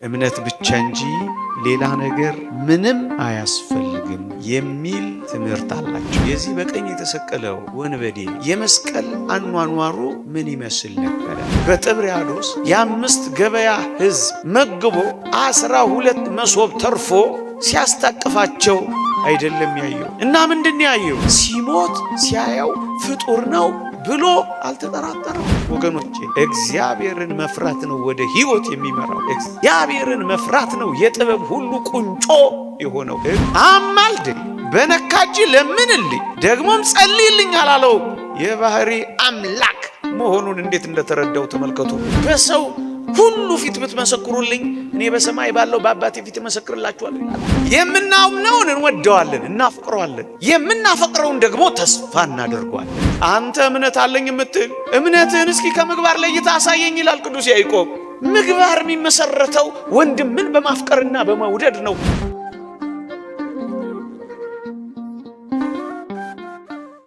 እምነት ብቻ እንጂ ሌላ ነገር ምንም አያስፈልግም የሚል ትምህርት አላቸው። የዚህ በቀኝ የተሰቀለው ወንበዴ የመስቀል አኗኗሩ ምን ይመስል ነበረ? በጥብርያዶስ የ5 ገበያ ሕዝብ መግቦ 12 መሶብ ተርፎ ሲያስታቅፋቸው አይደለም ያየው። እና ምንድን ያየው? ሲሞት ሲያየው ፍጡር ነው ብሎ አልተጠራጠረም። ወገኖቼ እግዚአብሔርን መፍራት ነው ወደ ሕይወት የሚመራው። እግዚአብሔርን መፍራት ነው የጥበብ ሁሉ ቁንጮ የሆነው። አማልደኝ፣ በነካጅ ለምንልኝ፣ ደግሞም ጸልይልኝ አላለው። የባህሪ አምላክ መሆኑን እንዴት እንደተረዳው ተመልከቱ። በሰው ሁሉ ፊት ብትመሰክሩልኝ እኔ በሰማይ ባለው በአባቴ ፊት እመሰክርላችኋለሁ ይላል። የምናምነውን እንወደዋለን፣ እናፍቅረዋለን። የምናፈቅረውን ደግሞ ተስፋ እናደርገዋለን። አንተ እምነት አለኝ የምትል እምነትህን እስኪ ከምግባር ለይተህ አሳየኝ ይላል ቅዱስ ያዕቆብ። ምግባር የሚመሰረተው ወንድምን በማፍቀርና በመውደድ ነው።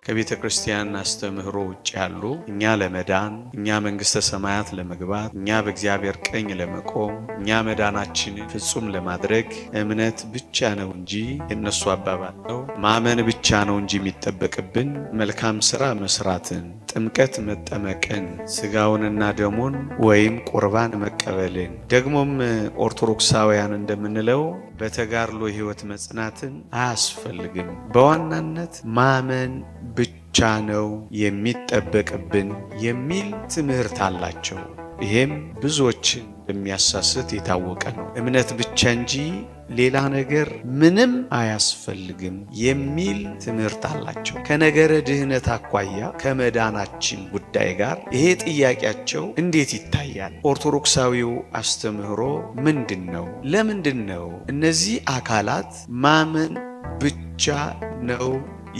ከቤተ ክርስቲያን አስተምህሮ ውጭ ያሉ እኛ ለመዳን፣ እኛ መንግሥተ ሰማያት ለመግባት፣ እኛ በእግዚአብሔር ቀኝ ለመቆም፣ እኛ መዳናችንን ፍጹም ለማድረግ እምነት ብቻ ነው እንጂ የእነሱ አባባል ነው ማመን ብቻ ነው እንጂ የሚጠበቅብን መልካም ሥራ መስራትን፣ ጥምቀት መጠመቅን፣ ሥጋውንና ደሙን ወይም ቁርባን መቀበልን፣ ደግሞም ኦርቶዶክሳውያን እንደምንለው በተጋድሎ ሕይወት መጽናትን አያስፈልግም። በዋናነት ማመን ብቻ ነው የሚጠበቅብን የሚል ትምህርት አላቸው። ይሄም ብዙዎችን የሚያሳስት የታወቀ ነው። እምነት ብቻ እንጂ ሌላ ነገር ምንም አያስፈልግም የሚል ትምህርት አላቸው። ከነገረ ድህነት አኳያ ከመዳናችን ጉዳይ ጋር ይሄ ጥያቄያቸው እንዴት ይታያል? ኦርቶዶክሳዊው አስተምህሮ ምንድን ነው? ለምንድን ነው እነዚህ አካላት ማመን ብቻ ነው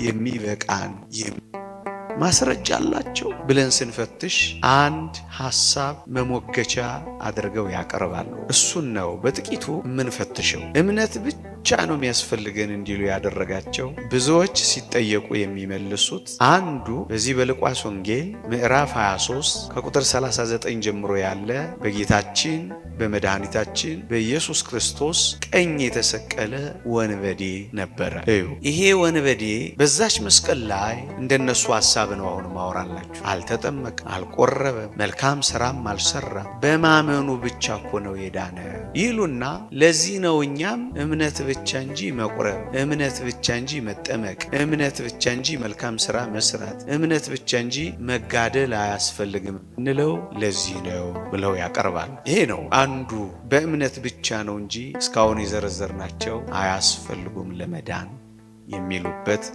የሚበቃን ማስረጃ አላቸው ብለን ስንፈትሽ አንድ ሐሳብ መሞገቻ አድርገው ያቀርባሉ። እሱን ነው በጥቂቱ የምንፈትሸው። እምነት ብቻ ነው የሚያስፈልገን እንዲሉ ያደረጋቸው ብዙዎች ሲጠየቁ የሚመልሱት አንዱ በዚህ በሉቃስ ወንጌል ምዕራፍ 23 ከቁጥር 39 ጀምሮ ያለ በጌታችን በመድኃኒታችን በኢየሱስ ክርስቶስ ቀኝ የተሰቀለ ወንበዴ ነበረ። ይሄ ወንበዴ በዛች መስቀል ላይ እንደነሱ ሐሳብ ነው አሁን ማወራላችሁ። አልተጠመቀም፣ አልቆረበም፣ መልካም ስራም አልሰራም። በማመኑ ብቻ እኮ ነው የዳነ ይሉና ለዚህ ነው እኛም እምነት ብቻ እንጂ መቁረብ፣ እምነት ብቻ እንጂ መጠመቅ፣ እምነት ብቻ እንጂ መልካም ስራ መስራት፣ እምነት ብቻ እንጂ መጋደል አያስፈልግም እንለው ለዚህ ነው ብለው ያቀርባል። ይሄ ነው አንዱ በእምነት ብቻ ነው እንጂ እስካሁን የዘረዘርናቸው አያስፈልጉም ለመዳን የሚሉበት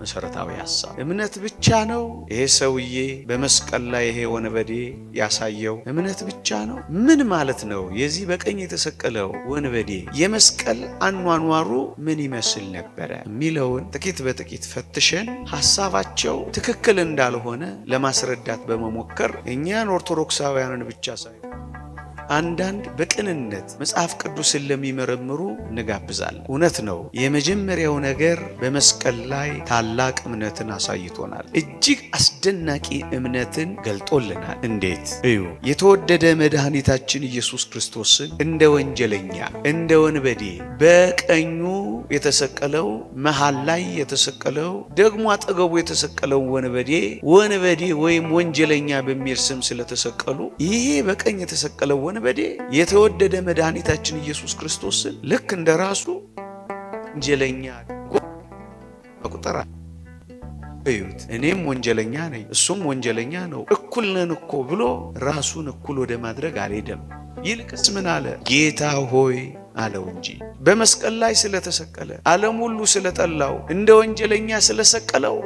መሰረታዊ ሐሳብ። እምነት ብቻ ነው ይሄ ሰውዬ በመስቀል ላይ ይሄ ወንበዴ ያሳየው እምነት ብቻ ነው። ምን ማለት ነው? የዚህ በቀኝ የተሰቀለው ወንበዴ የመስቀል አኗኗሩ ምን ይመስል ነበረ የሚለውን ጥቂት በጥቂት ፈትሸን ሐሳባቸው ትክክል እንዳልሆነ ለማስረዳት በመሞከር እኛን ኦርቶዶክሳውያንን ብቻ ሳይሆን አንዳንድ በቅንነት መጽሐፍ ቅዱስን ለሚመረምሩ እንጋብዛለን። እውነት ነው። የመጀመሪያው ነገር በመስቀል ላይ ታላቅ እምነትን አሳይቶናል። እጅግ አስደናቂ እምነትን ገልጦልናል። እንዴት እዩ። የተወደደ መድኃኒታችን ኢየሱስ ክርስቶስን እንደ ወንጀለኛ እንደ ወንበዴ በቀኙ የተሰቀለው መሃል ላይ የተሰቀለው ደግሞ አጠገቡ የተሰቀለው ወንበዴ ወይም ወንጀለኛ በሚል ስም ስለተሰቀሉ ይሄ በቀኝ የተሰቀለው ወንበዴ የተወደደ መድኃኒታችን ኢየሱስ ክርስቶስን ልክ እንደራሱ ወንጀለኛ ቁጥራ እዩት። እኔም ወንጀለኛ ነኝ፣ እሱም ወንጀለኛ ነው፣ እኩል ነን እኮ ብሎ ራሱን እኩል ወደ ማድረግ አልሄደም። ይልቅስ ምን አለ? ጌታ ሆይ አለው እንጂ በመስቀል ላይ ስለተሰቀለ ዓለም ሁሉ ስለጠላው እንደ ወንጀለኛ ስለሰቀለው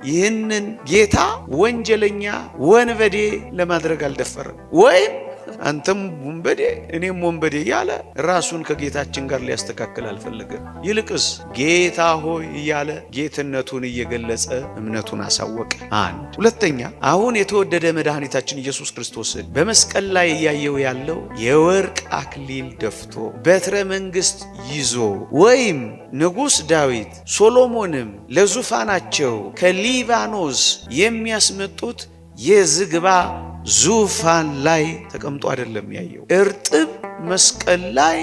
ይህንን ጌታ ወንጀለኛ ወንበዴ ለማድረግ አልደፈረም። ወይም አንተም ወንበዴ እኔም ወንበዴ እያለ ራሱን ከጌታችን ጋር ሊያስተካክል አልፈለገም። ይልቅስ ጌታ ሆይ እያለ ጌትነቱን እየገለጸ እምነቱን አሳወቀ። አንድ ሁለተኛ፣ አሁን የተወደደ መድኃኒታችን ኢየሱስ ክርስቶስን በመስቀል ላይ እያየው ያለው የወርቅ አክሊል ደፍቶ በትረ መንግሥት ይዞ ወይም ንጉሥ ዳዊት ሶሎሞንም ለዙፋናቸው ከሊባኖስ የሚያስመጡት የዝግባ ዙፋን ላይ ተቀምጦ አይደለም ያየው፣ እርጥብ መስቀል ላይ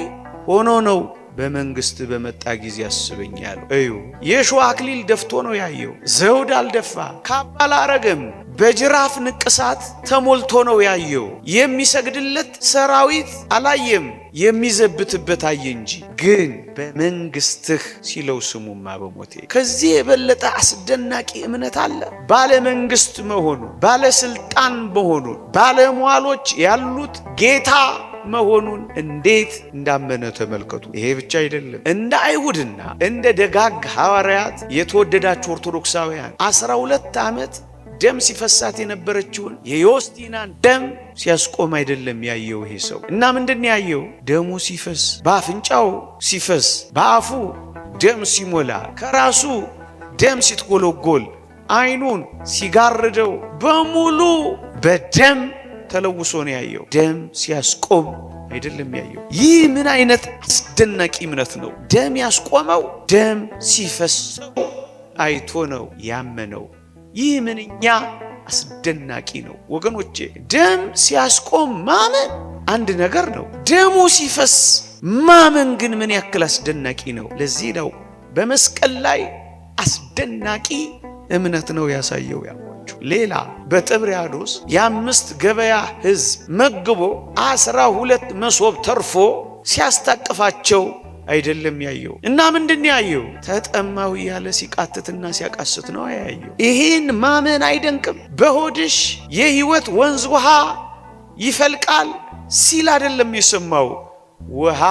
ሆኖ ነው በመንግስት በመጣ ጊዜ አስበኝ ያለው። እዩ የሾህ አክሊል ደፍቶ ነው ያየው። ዘውድ አልደፋ፣ ካባ አላረገም። በጅራፍ ንቅሳት ተሞልቶ ነው ያየው። የሚሰግድለት ሰራዊት አላየም፣ የሚዘብትበት አየ እንጂ። ግን በመንግስትህ ሲለው ስሙማ በሞቴ ከዚህ የበለጠ አስደናቂ እምነት አለ? ባለመንግስት መሆኑ፣ ባለስልጣን መሆኑ፣ ባለሟሎች ያሉት ጌታ መሆኑን እንዴት እንዳመነ ተመልከቱ። ይሄ ብቻ አይደለም። እንደ አይሁድና እንደ ደጋግ ሐዋርያት የተወደዳችሁ ኦርቶዶክሳውያን 12 ዓመት ደም ሲፈሳት የነበረችውን የዮስቲናን ደም ሲያስቆም አይደለም ያየው ይሄ ሰው። እና ምንድን ያየው? ደሙ ሲፈስ፣ በአፍንጫው ሲፈስ፣ በአፉ ደም ሲሞላ፣ ከራሱ ደም ሲትጎለጎል፣ አይኑን ሲጋርደው በሙሉ በደም ተለውሶ ነው ያየው። ደም ሲያስቆም አይደለም ያየው። ይህ ምን አይነት አስደናቂ እምነት ነው! ደም ያስቆመው ደም ሲፈሰው አይቶ ነው ያመነው። ይህ ምንኛ አስደናቂ ነው ወገኖቼ! ደም ሲያስቆም ማመን አንድ ነገር ነው። ደሙ ሲፈስ ማመን ግን ምን ያክል አስደናቂ ነው! ለዚህ ነው በመስቀል ላይ አስደናቂ እምነት ነው ያሳየው ያልኳችሁ። ሌላ በጥብርያዶስ የ5 ገበያ ሕዝብ መግቦ 12 መሶብ ተርፎ ሲያስታቅፋቸው አይደለም ያየው። እና ምንድን ያየው? ተጠማው እያለ ሲቃትትና ሲያቃስት ነው ያየው። ይሄን ማመን አይደንቅም? በሆድሽ የሕይወት ወንዝ ውሃ ይፈልቃል ሲል አይደለም የሰማው፣ ውሃ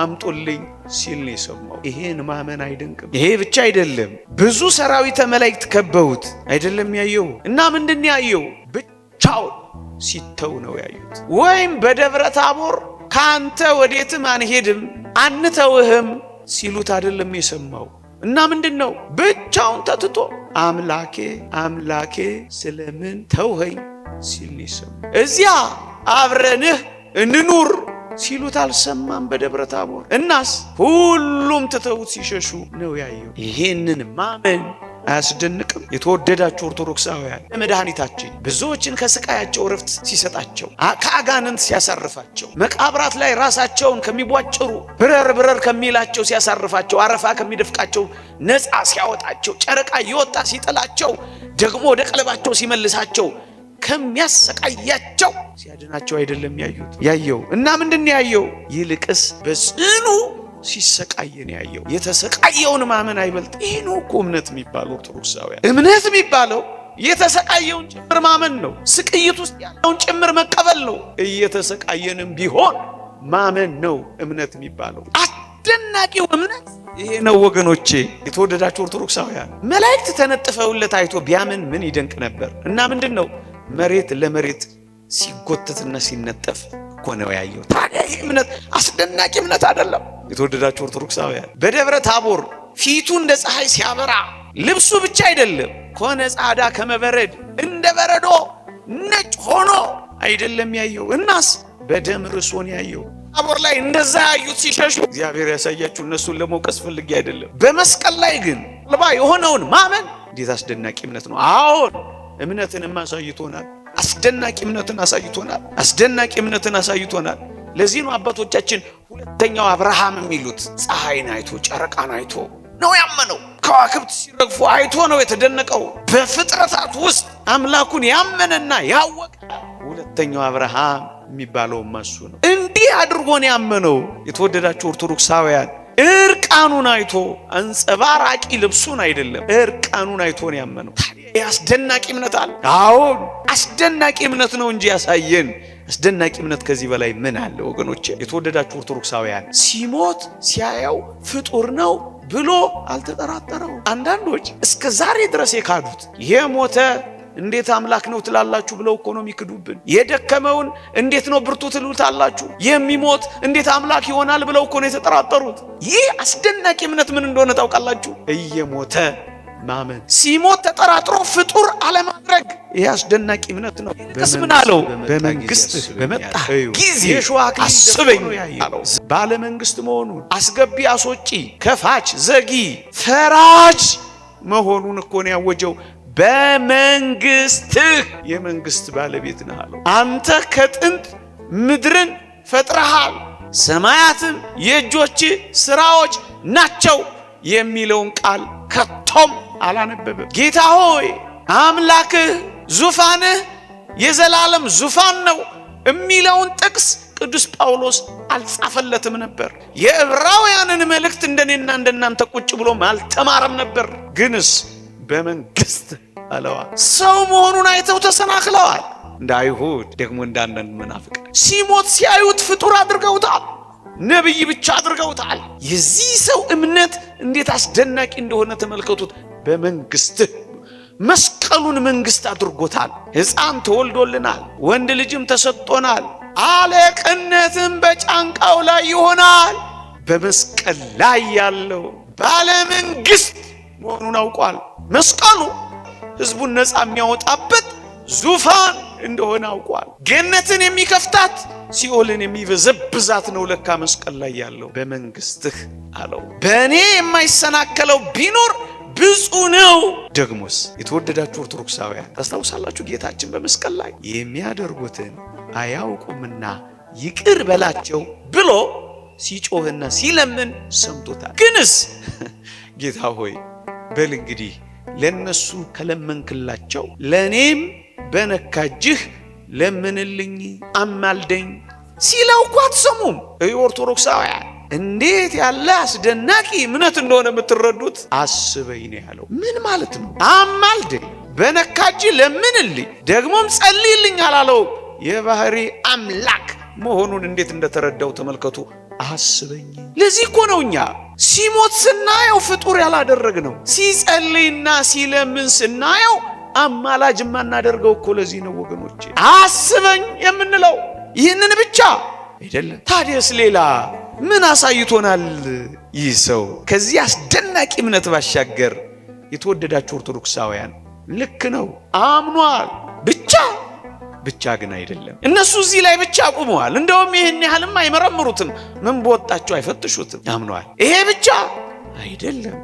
አምጡልኝ ሲል ነው የሰማው። ይሄን ማመን አይደንቅም? ይሄ ብቻ አይደለም፣ ብዙ ሰራዊተ መላእክት ከበውት አይደለም ያየው። እና ምንድን ያየው? ብቻውን ሲተው ነው ያዩት። ወይም በደብረ ታቦር ካንተ ወዴትም አንሄድም አንተውህም ሲሉት አይደለም የሰማው። እና ምንድነው? ብቻውን ተትቶ አምላኬ አምላኬ ስለምን ተውኸኝ ሲል ነው የሰማው። እዚያ አብረንህ እንኑር ሲሉት አልሰማም በደብረ ታቦር። እናስ ሁሉም ትተውት ሲሸሹ ነው ያየው። ይሄንን ማመን አያስደንቅም? የተወደዳችሁ ኦርቶዶክሳውያን፣ መድኃኒታችን ብዙዎችን ከስቃያቸው ረፍት ሲሰጣቸው፣ ከአጋንንት ሲያሳርፋቸው፣ መቃብራት ላይ ራሳቸውን ከሚቧጭሩ ብረር ከሚላቸው ሲያሳርፋቸው፣ አረፋ ከሚደፍቃቸው ነፃ ሲያወጣቸው፣ ጨረቃ እየወጣ ሲጥላቸው፣ ደግሞ ወደ ቀለባቸው ሲመልሳቸው፣ ከሚያሰቃያቸው ሲያድናቸው አይደለም ያየው። እና ምንድን ያየው? ይልቅስ በጽኑ ሲሰቃይ ነው ያየው። የተሰቃየውን ማመን አይበልጥ? ይሄ ነው እኮ እምነት የሚባለው ኦርቶዶክሳውያን። እምነት የሚባለው የተሰቃየውን ጭምር ማመን ነው። ስቅይት ውስጥ ያለውን ጭምር መቀበል ነው። እየተሰቃየንም ቢሆን ማመን ነው እምነት የሚባለው። አስደናቂው እምነት ይሄ ነው ወገኖቼ፣ የተወደዳችሁ ኦርቶዶክሳውያን። መላእክት ተነጥፈውለት አይቶ ቢያምን ምን ይደንቅ ነበር! እና ምንድን ነው? መሬት ለመሬት ሲጎተትና ሲነጠፍ እኮ ነው ያየው። ታዲያ ይህ እምነት አስደናቂ እምነት አይደለም? የተወደዳችሁ ኦርቶዶክሳውያን፣ በደብረ ታቦር ፊቱ እንደ ፀሐይ ሲያበራ፣ ልብሱ ብቻ አይደለም ኮነ ጻዳ ከመበረድ እንደ በረዶ ነጭ ሆኖ አይደለም ያየው። እናስ በደም ርሶን ያየው። ታቦር ላይ እንደዛ ያዩት ሲሸሹ እግዚአብሔር ያሳያችሁ። እነሱን ለመውቀስ ፈልጌ አይደለም። በመስቀል ላይ ግን ልባ የሆነውን ማመን እንዴት አስደናቂ እምነት ነው! አዎን እምነትንም አሳይቶናል። አስደናቂ እምነትን አሳይቶናል። አስደናቂ እምነትን አሳይቶናል። ለዚህ ነው አባቶቻችን ሁለተኛው አብርሃም የሚሉት ፀሐይን አይቶ ጨረቃን አይቶ ነው ያመነው። ከዋክብት ሲረግፉ አይቶ ነው የተደነቀው። በፍጥረታት ውስጥ አምላኩን ያመነና ያወቀ ሁለተኛው አብርሃም የሚባለው እሱ ነው። እንዲህ አድርጎን ያመነው የተወደዳችሁ ኦርቶዶክሳውያን፣ እርቃኑን አይቶ አንጸባራቂ ልብሱን አይደለም፣ እርቃኑን አይቶ ነው ያመነው። አስደናቂ እምነት አለ። አዎን አስደናቂ እምነት ነው እንጂ ያሳየን። አስደናቂ እምነት ከዚህ በላይ ምን አለ ወገኖቼ? የተወደዳችሁ ኦርቶዶክሳውያን፣ ሲሞት ሲያየው ፍጡር ነው ብሎ አልተጠራጠረው። አንዳንዶች እስከ ዛሬ ድረስ የካዱት የሞተ እንዴት አምላክ ነው ትላላችሁ ብለው እኮ ነው የሚክዱብን። የደከመውን እንዴት ነው ብርቱ ትሉታላችሁ? የሚሞት እንዴት አምላክ ይሆናል ብለው እኮ ነው የተጠራጠሩት። ይህ አስደናቂ እምነት ምን እንደሆነ ታውቃላችሁ? እየሞተ ማመን፣ ሲሞት ተጠራጥሮ ፍጡር አለማድረግ። ይህ አስደናቂ እምነት ነው። ምን አለው? በመንግስት በመጣ ጊዜ አስበኝ አለው። ባለ መንግስት መሆኑን፣ አስገቢ አስወጪ፣ ከፋች ዘጊ፣ ፈራጅ መሆኑን እኮ ነው ያወጀው። በመንግስትህ የመንግስት ባለቤት ነህ አለው። አንተ ከጥንት ምድርን ፈጥረሃል፣ ሰማያትም የእጆች ስራዎች ናቸው የሚለውን ቃል ከቶም አላነበበም። ጌታ ሆይ አምላክህ ዙፋንህ የዘላለም ዙፋን ነው የሚለውን ጥቅስ ቅዱስ ጳውሎስ አልጻፈለትም ነበር። የዕብራውያንን መልእክት እንደኔና እንደናንተ ቁጭ ብሎም አልተማረም ነበር። ግንስ በመንግስት አለዋል። ሰው መሆኑን አይተው ተሰናክለዋል። እንደ አይሁድ ደግሞ እንዳንዳንድ መናፍቃን ሲሞት ሲያዩት ፍጡር አድርገውታል፣ ነብይ ብቻ አድርገውታል። የዚህ ሰው እምነት እንዴት አስደናቂ እንደሆነ ተመልከቱት። በመንግስትህ መስቀሉን መንግስት አድርጎታል። ሕፃን ተወልዶልናል፣ ወንድ ልጅም ተሰጥቶናል፣ አለቅነትም በጫንቃው ላይ ይሆናል። በመስቀል ላይ ያለው ባለመንግስት መሆኑን አውቋል። መስቀሉ ህዝቡን ነፃ የሚያወጣበት ዙፋን እንደሆነ አውቋል። ገነትን የሚከፍታት ሲኦልን የሚበዘብዛት ነው ለካ መስቀል ላይ ያለው። በመንግስትህ አለው። በእኔ የማይሰናከለው ቢኖር ብፁዕ ነው። ደግሞስ የተወደዳችሁ ኦርቶዶክሳውያን ታስታውሳላችሁ፣ ጌታችን በመስቀል ላይ የሚያደርጉትን አያውቁምና ይቅር በላቸው ብሎ ሲጮህና ሲለምን ሰምቶታል። ግንስ ጌታ ሆይ በል እንግዲህ ለነሱ ከለመንክላቸው ለኔም በነካጅህ ለምንልኝ አማልደኝ ሲለው እኮ አትሰሙም። ኦርቶዶክሳውያን እንዴት ያለ አስደናቂ እምነት እንደሆነ የምትረዱት። አስበኝ ነው ያለው። ምን ማለት ነው? አማልደኝ፣ በነካጅህ ለምንልኝ፣ ደግሞም ጸልይልኝ አላለው። የባህሪ አምላክ መሆኑን እንዴት እንደተረዳው ተመልከቱ። አስበኝ። ለዚህ እኮ ነው እኛ ሲሞት ስናየው ፍጡር ያላደረግነው፣ ሲጸልይና ሲለምን ስናየው አማላጅ የማናደርገው እኮ ለዚህ ነው ወገኖቼ። አስበኝ የምንለው ይህንን ብቻ አይደለም። ታዲያስ ሌላ ምን አሳይቶናል ይህ ሰው? ከዚህ አስደናቂ እምነት ባሻገር የተወደዳችሁ ኦርቶዶክሳውያን ልክ ነው አምኗል። ብቻ ግን አይደለም። እነሱ እዚህ ላይ ብቻ አቁመዋል። እንደውም ይህን ያህልም አይመረምሩትም፣ ምን በወጣቸው አይፈትሹትም። አምኗል። ይሄ ብቻ አይደለም።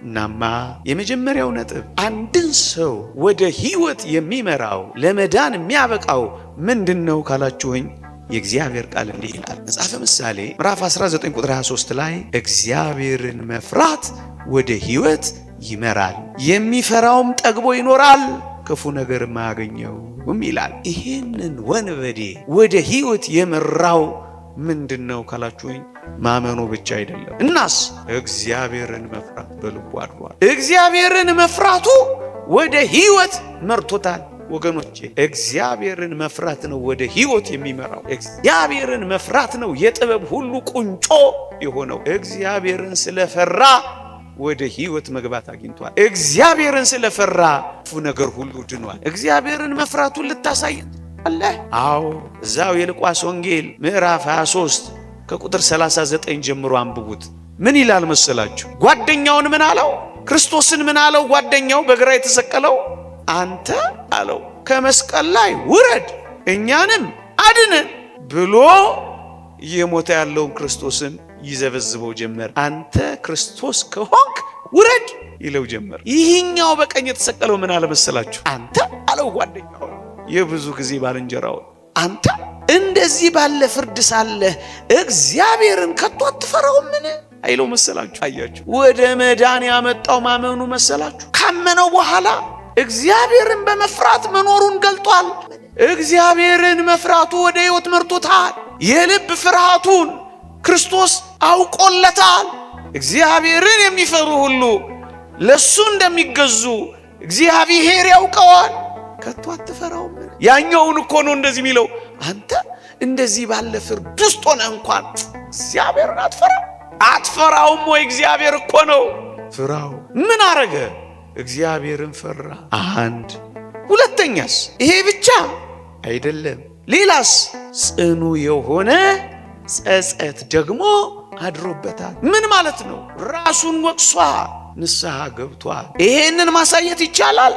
እናማ የመጀመሪያው ነጥብ አንድን ሰው ወደ ሕይወት የሚመራው ለመዳን የሚያበቃው ምንድነው ካላችሁኝ፣ የእግዚአብሔር ቃል እንዲህ ይላል። መጽሐፈ ምሳሌ ምዕራፍ 19 ቁጥር 23 ላይ እግዚአብሔርን መፍራት ወደ ሕይወት ይመራል፣ የሚፈራውም ጠግቦ ይኖራል፣ ክፉ ነገር ማያገኘውም ይላል። ይሄንን ወንበዴ ወደ ሕይወት የመራው ምንድነው ካላችሁኝ፣ ማመኑ ብቻ አይደለም። እናስ እግዚአብሔርን መፍራት በልቡ አድሯል። እግዚአብሔርን መፍራቱ ወደ ሕይወት መርቶታል። ወገኖቼ እግዚአብሔርን መፍራት ነው ወደ ሕይወት የሚመራው። እግዚአብሔርን መፍራት ነው የጥበብ ሁሉ ቁንጮ የሆነው። እግዚአብሔርን ስለፈራ ወደ ሕይወት መግባት አግኝቷል። እግዚአብሔርን ስለፈራ ክፉ ነገር ሁሉ ድኗል። እግዚአብሔርን መፍራቱን ልታሳየን አለ። አዎ እዛው የሉቃስ ወንጌል ምዕራፍ 23 ከቁጥር 39 ጀምሮ አንብቡት። ምን ይላል መሰላችሁ? ጓደኛውን ምን አለው? ክርስቶስን ምን አለው? ጓደኛው በግራ የተሰቀለው አንተ አለው ከመስቀል ላይ ውረድ እኛንም አድነን ብሎ እየሞተ ያለውን ክርስቶስን ይዘበዝበው ጀመር። አንተ ክርስቶስ ከሆንክ ውረድ ይለው ጀመር። ይህኛው በቀኝ የተሰቀለው ምን አለ መሰላችሁ? አንተ አለው ጓደኛው፣ የብዙ ጊዜ ባልንጀራው፣ አንተ እንደዚህ ባለ ፍርድ ሳለህ እግዚአብሔርን ከቶ አትፈራውምን አይለው መሰላችሁ? አያችሁ፣ ወደ መዳን ያመጣው ማመኑ መሰላችሁ? ካመነው በኋላ እግዚአብሔርን በመፍራት መኖሩን ገልጧል። እግዚአብሔርን መፍራቱ ወደ ሕይወት መርቶታል። የልብ ፍርሃቱን ክርስቶስ አውቆለታል። እግዚአብሔርን የሚፈሩ ሁሉ ለሱ እንደሚገዙ እግዚአብሔር ያውቀዋል። ከቶ አትፈራውም? ያኛውን እኮ ነው እንደዚህ የሚለው፣ አንተ እንደዚህ ባለ ፍርድ ውስጥ ሆነ እንኳን እግዚአብሔርን አትፈራውም ወይ? እግዚአብሔር እኮ ነው። ፍራው። ምን አረገ? እግዚአብሔርን ፈራ። አንድ ሁለተኛስ ይሄ ብቻ አይደለም። ሌላስ ጽኑ የሆነ ጸጸት ደግሞ አድሮበታል። ምን ማለት ነው? ራሱን ወቅሷል፣ ንስሐ ገብቷል። ይሄንን ማሳየት ይቻላል።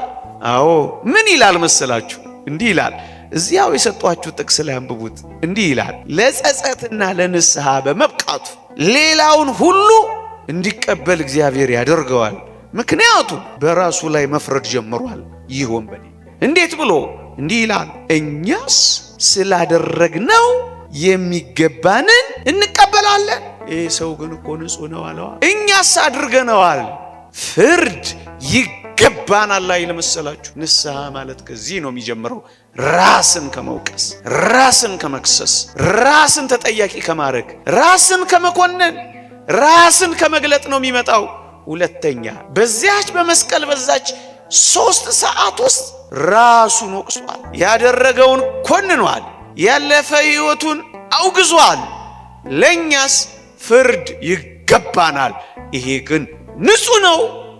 አዎ ምን ይላል መሰላችሁ? እንዲህ ይላል። እዚያው የሰጧችሁ ጥቅስ ላይ አንብቡት። እንዲህ ይላል፣ ለጸጸትና ለንስሐ በመብቃቱ ሌላውን ሁሉ እንዲቀበል እግዚአብሔር ያደርገዋል። ምክንያቱም በራሱ ላይ መፍረድ ጀምሯል። ይህ ወንበዴ እንዴት ብሎ እንዲህ ይላል፣ እኛስ ስላደረግነው የሚገባንን እንቀበላለን። ይህ ሰው ግን እኮ ንጹሕ ነው አለዋ። እኛስ አድርገነዋል፣ ፍርድ ይገባናል አይል መሰላችሁ? ንስሐ ማለት ከዚህ ነው የሚጀምረው። ራስን ከመውቀስ፣ ራስን ከመክሰስ፣ ራስን ተጠያቂ ከማድረግ፣ ራስን ከመኮነን፣ ራስን ከመግለጥ ነው የሚመጣው። ሁለተኛ በዚያች በመስቀል በዛች 3 ሰዓት ውስጥ ራሱን ወቅሷል። ያደረገውን ኮንኗል። ያለፈ ሕይወቱን አውግዟል። ለኛስ ፍርድ ይገባናል፣ ይሄ ግን ንጹሕ ነው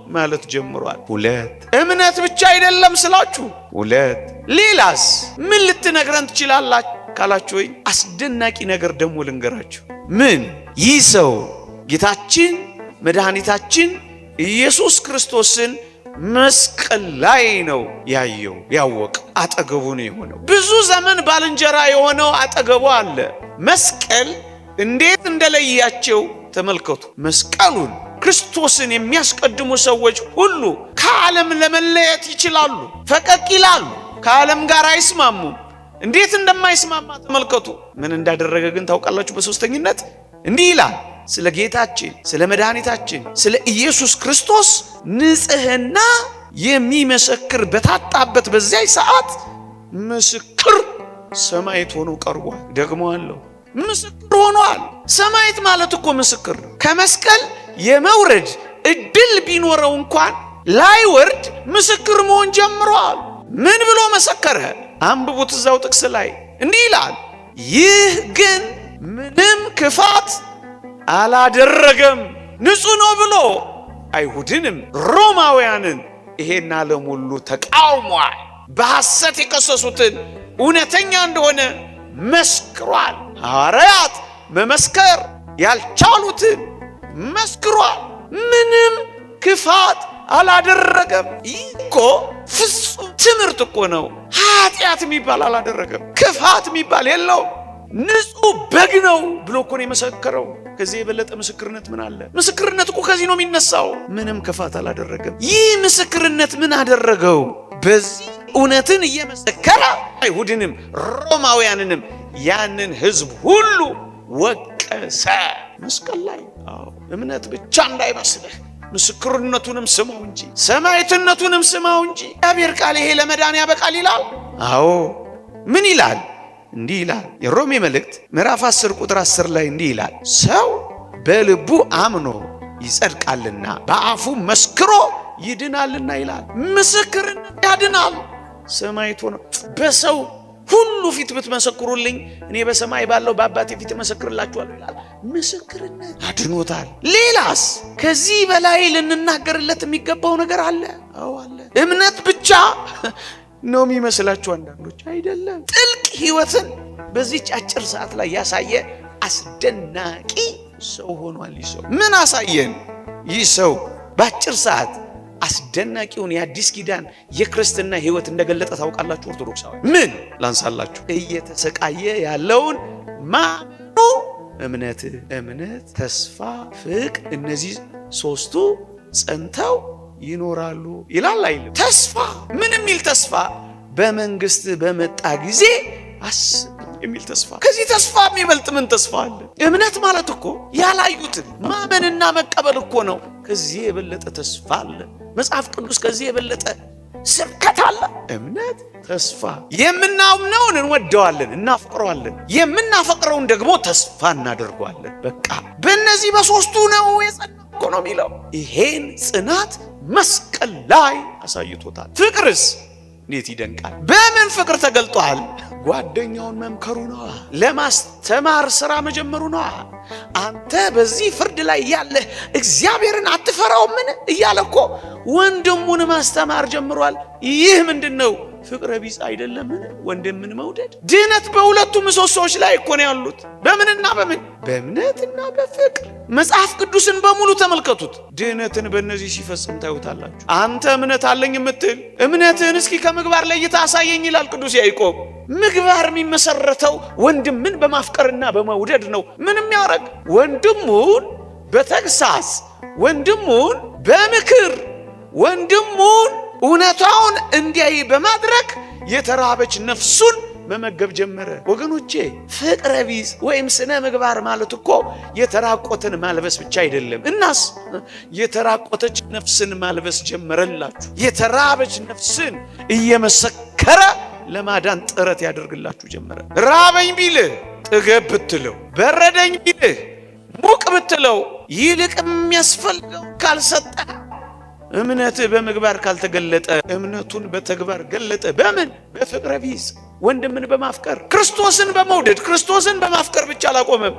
ማለት ጀምሯል። 2 እምነት ብቻ አይደለም ስላችሁ፣ 2 ሌላስ ምን ልትነግረን ትችላላችሁ ካላችሁ፣ ወይ አስደናቂ ነገር ደግሞ ልንገራችሁ። ምን? ይህ ሰው ጌታችን መድኃኒታችን ኢየሱስ ክርስቶስን መስቀል ላይ ነው ያየው፣ ያወቀው። አጠገቡ ነው የሆነው። ብዙ ዘመን ባልንጀራ የሆነው አጠገቡ አለ። መስቀል እንዴት እንደለያቸው ተመልከቱ። መስቀሉን ክርስቶስን የሚያስቀድሙ ሰዎች ሁሉ ከዓለም ለመለየት ይችላሉ፣ ፈቀቅ ይላሉ፣ ከዓለም ጋር አይስማሙም። እንዴት እንደማይስማማ ተመልከቱ። ምን እንዳደረገ ግን ታውቃላችሁ? በሶስተኝነት እንዲህ ይላል፣ ስለ ጌታችን ስለ መድኃኒታችን ስለ ኢየሱስ ክርስቶስ ንጽሕና የሚመሰክር በታጣበት በዚያ ሰዓት ምስክር ሰማዕት ሆኖ ቀርቧል። ደግሞ አለው ምስክር ሆኗል። ሰማዕት ማለት እኮ ምስክር ነው። ከመስቀል የመውረድ እድል ቢኖረው እንኳን ላይወርድ ምስክር መሆን ጀምሯል። ምን ብሎ መሰከረ? አንብቡት እዛው ጥቅስ ላይ እንዲህ ይላል፣ ይህ ግን ምንም ክፋት አላደረገም፣ ንጹሕ ነው ብሎ አይሁድንም ሮማውያንን ይሄን ዓለም ሁሉ ተቃውሟል። በሐሰት የከሰሱትን እውነተኛ እንደሆነ መስክሯል። ሐዋርያት መመስከር ያልቻሉትን መስክሯል። ምንም ክፋት አላደረገም። ይህ እኮ ፍጹም ትምህርት እኮ ነው። ኃጢአት የሚባል አላደረገም፣ ክፋት የሚባል የለውም። ንጹሕ በግ ነው ብሎ እኮ ነው የመሰከረው። ከዚህ የበለጠ ምስክርነት ምን አለ? ምስክርነት እኮ ከዚህ ነው የሚነሳው። ምንም ክፋት አላደረገም። ይህ ምስክርነት ምን አደረገው? በዚህ እውነትን እየመሰከረ አይሁድንም ሮማውያንንም ያንን ሕዝብ ሁሉ ወቀሰ። መስቀል ላይ እምነት ብቻ እንዳይመስልህ፣ ምስክርነቱንም ስማው እንጂ ሰማዕትነቱንም ስማው እንጂ። እግዚአብሔር ቃል ይሄ ለመዳን ያበቃል ይላል። አዎ ምን ይላል? እንዲህ ይላል። የሮሜ መልእክት ምዕራፍ 10 ቁጥር 10 ላይ እንዲህ ይላል፣ ሰው በልቡ አምኖ ይጸድቃልና በአፉ መስክሮ ይድናልና ይላል። ምስክርነት ያድናል። ሰማዕት ሆኖ በሰው ሁሉ ፊት ብትመሰክሩልኝ እኔ በሰማይ ባለው በአባቴ ፊት እመሰክርላችኋለሁ ይላል። ምስክርነት አድኖታል። ሌላስ ከዚህ በላይ ልንናገርለት የሚገባው ነገር አለ? አዎ አለ። እምነት ብቻ ነው የሚመስላችሁ አንዳንዶች፣ አይደለም። ጥልቅ ሕይወትን በዚህች አጭር ሰዓት ላይ ያሳየ አስደናቂ ሰው ሆኗል። ይህ ሰው ምን አሳየን? ይህ ሰው በአጭር ሰዓት አስደናቂውን የአዲስ ኪዳን የክርስትና ሕይወት እንደገለጠ ታውቃላችሁ ኦርቶዶክሳዊ። ምን ላንሳላችሁ? እየተሰቃየ ያለውን ማኑ እምነት፣ ተስፋ፣ ፍቅር፣ እነዚህ 3ቱ ጸንተው ይኖራሉ ይላል አይልም? ተስፋ ምን የሚል ተስፋ? በመንግስት በመጣ ጊዜ አስብ የሚል ተስፋ። ከዚህ ተስፋ የሚበልጥ ምን ተስፋ አለ? እምነት ማለት እኮ ያላዩትን ማመንና መቀበል እኮ ነው። ከዚህ የበለጠ ተስፋ አለ? መጽሐፍ ቅዱስ ከዚህ የበለጠ ስብከት አለ? እምነት፣ ተስፋ። የምናምነውን እንወደዋለን፣ እናፈቅረዋለን። የምናፈቅረውን ደግሞ ተስፋ እናደርገዋለን። በቃ በእነዚህ በ3ቱ ነው የጸናው እኮ ነው የሚለው። ይሄን ጽናት መስቀል ላይ አሳይቶታል። ፍቅርስ እንዴት ይደንቃል! በምን ፍቅር ተገልጧል? ጓደኛውን መምከሩ ነው። ለማስተማር ሥራ መጀመሩ ነው። አንተ በዚህ ፍርድ ላይ ያለህ እግዚአብሔርን አትፈራውምን እያለ እኮ ወንድሙን ማስተማር ጀምሯል። ይህ ምንድነው? ፍቅረ ቢጽ አይደለምን? ወንድምን መውደድ። ድነት በሁለቱ ምሰሶዎች ላይ እኮ ነው ያሉት። በምንና በምን? በእምነትና በፍቅር። መጽሐፍ ቅዱስን በሙሉ ተመልከቱት። ድነትን በእነዚህ ሲፈጽም ታዩታላችሁ። አንተ እምነት አለኝ የምትል እምነትህን እስኪ ከምግባር ለይታ አሳየኝ ይላል ቅዱስ ያዕቆብ። ምግባር የሚመሰረተው ወንድምን በማፍቀርና በመውደድ ነው። ምንም ያረግ ወንድሙን በተግሳጽ ወንድሙን በምክር ወንድሙን እውነታውን እንዲያይ በማድረግ የተራበች ነፍሱን መመገብ ጀመረ። ወገኖቼ ፍቅረ ቢጽ ወይም ስነ ምግባር ማለት እኮ የተራቆተን ማልበስ ብቻ አይደለም። እናስ የተራቆተች ነፍስን ማልበስ ጀመረላችሁ። የተራበች ነፍስን እየመሰከረ ለማዳን ጥረት ያደርግላችሁ ጀመረ። ራበኝ ቢልህ ጥገብ ብትለው፣ በረደኝ ቢልህ ሙቅ ብትለው፣ ይልቅ የሚያስፈልገው ካልሰጠ፣ እምነትህ በምግባር ካልተገለጠ፣ እምነቱን በተግባር ገለጠ። በምን? በፍቅረ ቢጽ ወንድምን በማፍቀር ክርስቶስን በመውደድ ክርስቶስን በማፍቀር ብቻ አላቆመም።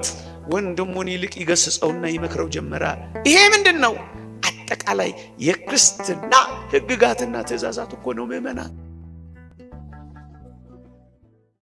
ወንድሙን ይልቅ ይገስጸውና ይመክረው ጀመረ። ይሄ ምንድነው? አጠቃላይ የክርስትና ሕግጋትና ትእዛዛት እኮ ነው ምእመናን።